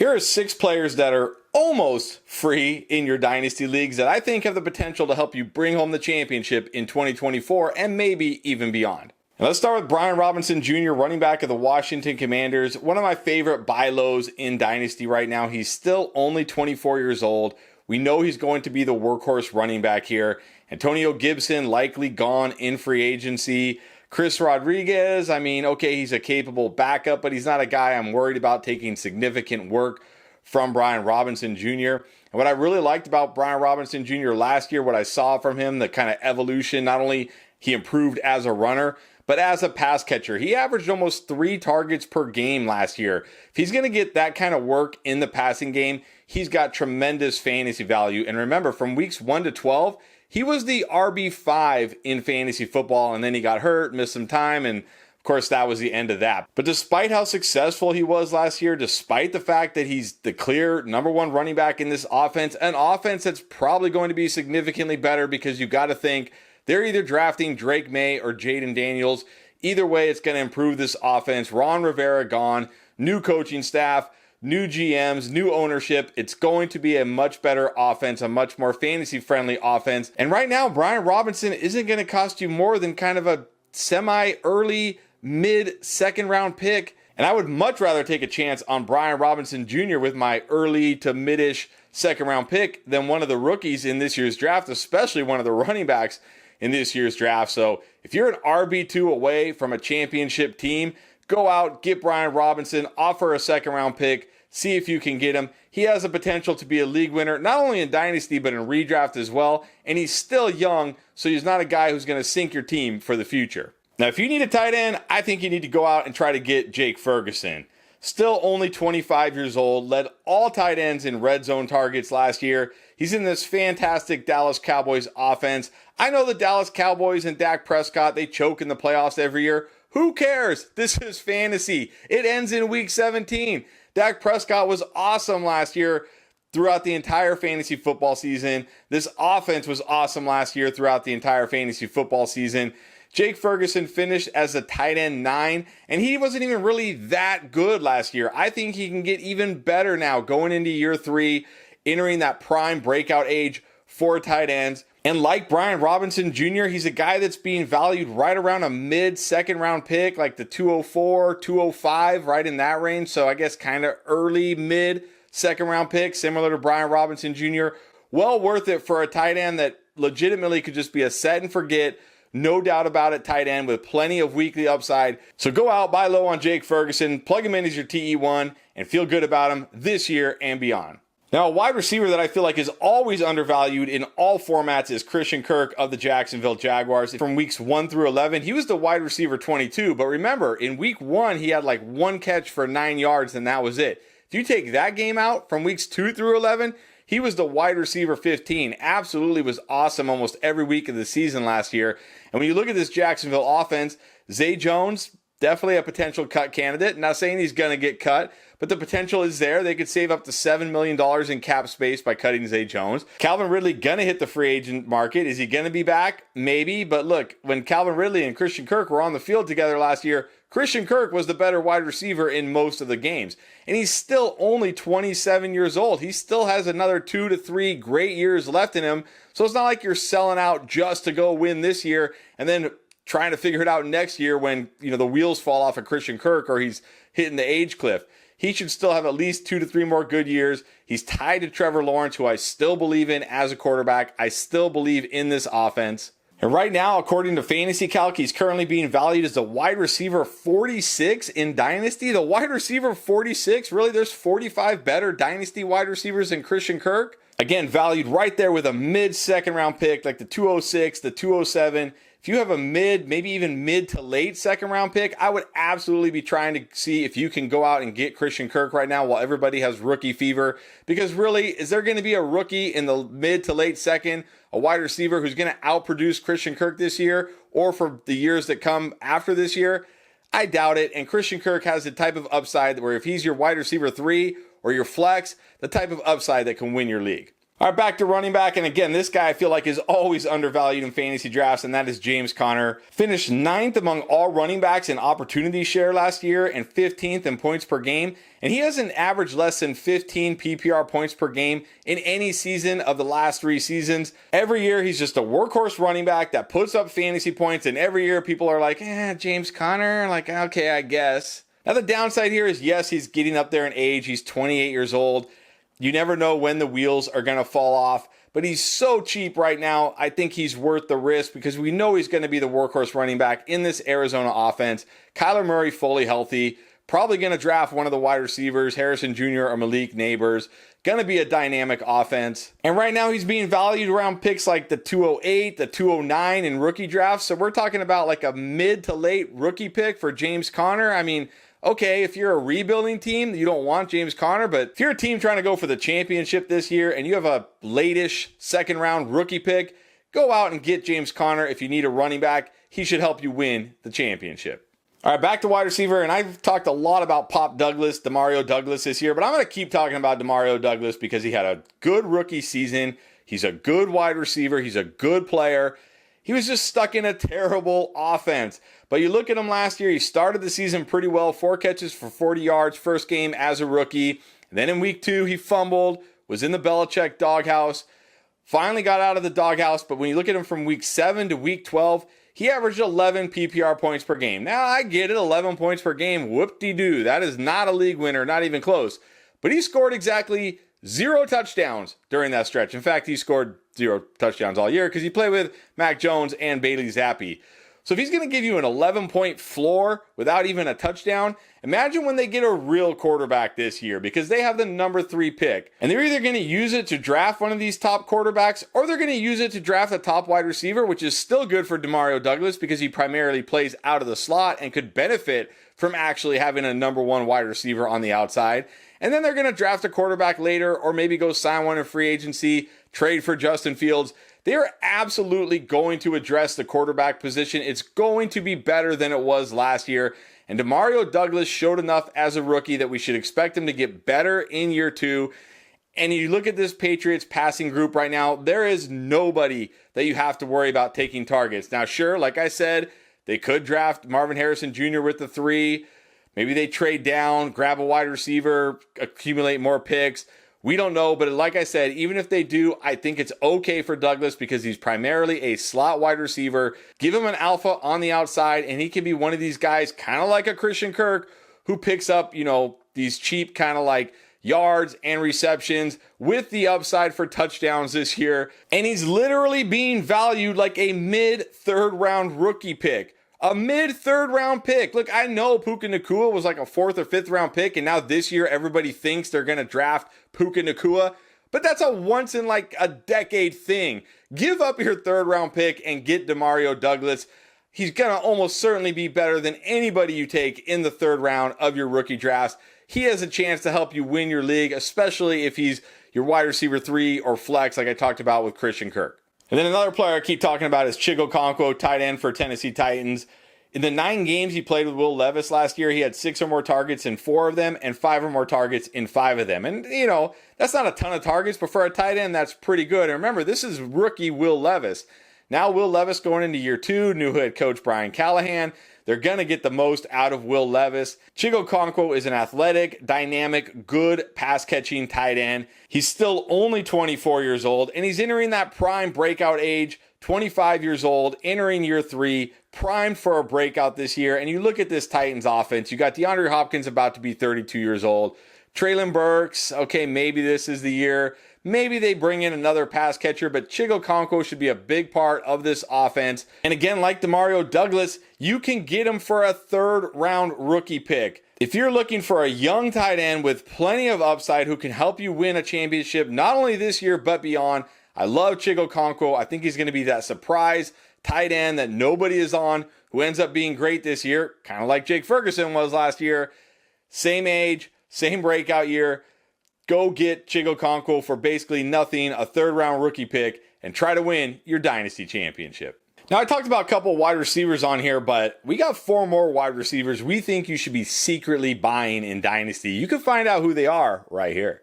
Here are 6 players that are almost free in your Dynasty leagues that I think have the potential to help you bring home the championship in 2024 and maybe even beyond. And let's start with Brian Robinson Jr., running back of the Washington Commanders. One of my favorite buy lows in Dynasty right now. He's still only 24 years old. We know he's going to be the workhorse running back here. Antonio Gibson likely gone in free agency. Chris Rodriguez, okay, he's a capable backup, but he's not a guy I'm worried about taking significant work from Brian Robinson Jr. And what I really liked about Brian Robinson Jr. last year, what I saw from him, the kind of evolution, not only he improved as a runner, but as a pass catcher. He averaged almost 3 targets per game last year. If he's going to get that kind of work in the passing game, he's got tremendous fantasy value. And remember, from weeks 1 to 12, he was the RB5 in fantasy football, and then he got hurt, missed some time, and of course that was the end of that. But despite how successful he was last year, despite the fact that he's the clear number 1 running back in this offense, an offense that's probably going to be significantly better because you've got to think they're either drafting Drake May or Jaden Daniels. Either way, it's going to improve this offense. Ron Rivera gone, new coaching staff, new GMs, new ownership. It's going to be a much better offense, a much more fantasy-friendly offense. And right now, Brian Robinson isn't going to cost you more than kind of a semi-early, mid-second round pick. And I would much rather take a chance on Brian Robinson Jr. with my early to mid-ish second round pick than one of the rookies in this year's draft, especially one of the running backs in this year's draft. So if you're an RB2 away from a championship team, go out, get Brian Robinson, offer a second round pick, see if you can get him. He has the potential to be a league winner, not only in Dynasty, but in redraft as well. And he's still young, so he's not a guy who's going to sink your team for the future. Now, if you need a tight end, I think you need to go out and try to get Jake Ferguson. Still only 25 years old, led all tight ends in red zone targets last year. He's in this fantastic Dallas Cowboys offense. I know the Dallas Cowboys and Dak Prescott, they choke in the playoffs every year. Who cares? This is fantasy. It ends in week 17. Dak Prescott was awesome last year throughout the entire fantasy football season. This offense was awesome last year throughout the entire fantasy football season. Jake Ferguson finished as a tight end 9, and he wasn't even really that good last year. I think he can get even better now going into year 3, entering that prime breakout age for tight ends. And like Brian Robinson Jr., he's a guy that's being valued right around a mid-second round pick, like the 204, 205, right in that range. So I guess kind of early, mid-second round pick, similar to Brian Robinson Jr. Well worth it for a tight end that legitimately could just be a set and forget, no doubt about it, tight end with plenty of weekly upside. So go out, buy low on Jake Ferguson, plug him in as your TE1, and feel good about him this year and beyond. Now, a wide receiver that I feel like is always undervalued in all formats is Christian Kirk of the Jacksonville Jaguars. From weeks 1 through 11, he was the wide receiver 22. But remember, in week 1, he had like 1 catch for 9 yards, and that was it. If you take that game out from weeks 2 through 11, he was the wide receiver 15. Absolutely was awesome almost every week of the season last year. And when you look at this Jacksonville offense, Zay Jones, definitely a potential cut candidate. Not saying he's going to get cut, but the potential is there. They could save up to $7 million in cap space by cutting Zay Jones. Calvin Ridley going to hit the free agent market. Is he going to be back? Maybe. But look, when Calvin Ridley and Christian Kirk were on the field together last year, Christian Kirk was the better wide receiver in most of the games. And he's still only 27 years old. He still has another 2 to 3 great years left in him. So it's not like you're selling out just to go win this year and then trying to figure it out next year when, the wheels fall off of Christian Kirk or he's hitting the age cliff. He should still have at least 2 to 3 more good years. He's tied to Trevor Lawrence, who I still believe in as a quarterback. I still believe in this offense. And right now, according to Fantasy Calc, he's currently being valued as the wide receiver 46 in Dynasty. The wide receiver 46? Really? There's 45 better Dynasty wide receivers than Christian Kirk? Again, valued right there with a mid-second round pick, like the 206, the 207. If you have a mid, maybe even mid to late second round pick, I would absolutely be trying to see if you can go out and get Christian Kirk right now while everybody has rookie fever. Because really, is there going to be a rookie in the mid to late second, a wide receiver who's going to outproduce Christian Kirk this year or for the years that come after this year? I doubt it. And Christian Kirk has the type of upside where if he's your wide receiver 3 or your flex, the type of upside that can win your league. All right, back to running back. And again, this guy I feel like is always undervalued in fantasy drafts, and that is James Conner. Finished 9th among all running backs in opportunity share last year and 15th in points per game. And he hasn't averaged less than 15 PPR points per game in any season of the last 3 seasons. Every year, he's just a workhorse running back that puts up fantasy points. And every year, people are like, James Conner, like, okay, I guess. Now, the downside here is, yes, he's getting up there in age. He's 28 years old. You never know when the wheels are going to fall off, but he's so cheap right now. I think he's worth the risk because we know he's going to be the workhorse running back in this Arizona offense. Kyler Murray fully healthy, probably going to draft one of the wide receivers, Harrison Jr. or Malik Neighbors. Going to be a dynamic offense. And right now he's being valued around picks like the 208, the 209 in rookie drafts. So we're talking about like a mid to late rookie pick for James Conner. I mean, okay, if you're a rebuilding team, you don't want James Conner, but if you're a team trying to go for the championship this year and you have a late-ish second-round rookie pick, go out and get James Conner. If you need a running back, he should help you win the championship. All right, back to wide receiver, and I've talked a lot about Pop Douglas, Demario Douglas this year, but I'm going to keep talking about Demario Douglas because he had a good rookie season. He's a good wide receiver. He's a good player. He was just stuck in a terrible offense. But you look at him last year, he started the season pretty well, 4 catches for 40 yards, first game as a rookie. And then in week 2, he fumbled, was in the Belichick doghouse, finally got out of the doghouse. But when you look at him from week 7 to week 12, he averaged 11 PPR points per game. Now, I get it, 11 points per game, whoop-de-doo. That is not a league winner, not even close. But he scored exactly 0 touchdowns during that stretch. In fact, he scored 0 touchdowns all year because he played with Mac Jones and Bailey Zappi. So if he's going to give you an 11-point floor without even a touchdown, imagine when they get a real quarterback this year because they have the number 3 pick. And they're either going to use it to draft one of these top quarterbacks or they're going to use it to draft a top wide receiver, which is still good for Demario Douglas because he primarily plays out of the slot and could benefit from actually having a number 1 wide receiver on the outside. And then they're going to draft a quarterback later or maybe go sign one in free agency, trade for Justin Fields. They are absolutely going to address the quarterback position. It's going to be better than it was last year. And Demario Douglas showed enough as a rookie that we should expect him to get better in year 2. And you look at this Patriots passing group right now, there is nobody that you have to worry about taking targets. Now, sure, like I said, they could draft Marvin Harrison Jr. with the 3. Maybe they trade down, grab a wide receiver, accumulate more picks. We don't know, but like I said, even if they do, I think it's okay for Douglas because he's primarily a slot wide receiver. Give him an alpha on the outside, and he can be one of these guys, kind of like a Christian Kirk, who picks up, these cheap kind of like yards and receptions with the upside for touchdowns this year. And he's literally being valued like a mid-third round rookie pick. A mid-third round pick. Look, I know Puka Nacua was like a 4th or 5th round pick, and now this year everybody thinks they're going to draft Puka Nacua, but that's a once in like a decade thing. Give up your 3rd round pick and get Demario Douglas. He's going to almost certainly be better than anybody you take in the 3rd round of your rookie drafts. He has a chance to help you win your league, especially if he's your wide receiver 3 or flex like I talked about with Christian Kirk. And then another player I keep talking about is Chigo Okonkwo, tight end for Tennessee Titans. In the 9 games he played with Will Levis last year, he had 6 or more targets in 4 of them and 5 or more targets in 5 of them. And, that's not a ton of targets, but for a tight end, that's pretty good. And remember, this is rookie Will Levis. Now Will Levis going into year 2, new head coach Brian Callahan. They're going to get the most out of Will Levis. Chigo Okonkwo is an athletic, dynamic, good pass-catching tight end. He's still only 24 years old, and he's entering that prime breakout age, 25 years old, entering year 3, primed for a breakout this year. And you look at this Titans offense, you got DeAndre Hopkins about to be 32 years old. Treylon Burks, okay, maybe this is the year. Maybe they bring in another pass catcher, but Chigo Okonkwo should be a big part of this offense. And again, like Demario Douglas, you can get him for a 3rd round rookie pick. If you're looking for a young tight end with plenty of upside who can help you win a championship, not only this year, but beyond, I love Chigo Okonkwo. I think he's going to be that surprise tight end that nobody is on, who ends up being great this year, kind of like Jake Ferguson was last year. Same age, same breakout year. Go get Chigo Okonkwo for basically nothing, a 3rd round rookie pick, and try to win your Dynasty championship. Now, I talked about a couple wide receivers on here, but we got 4 more wide receivers we think you should be secretly buying in Dynasty. You can find out who they are right here.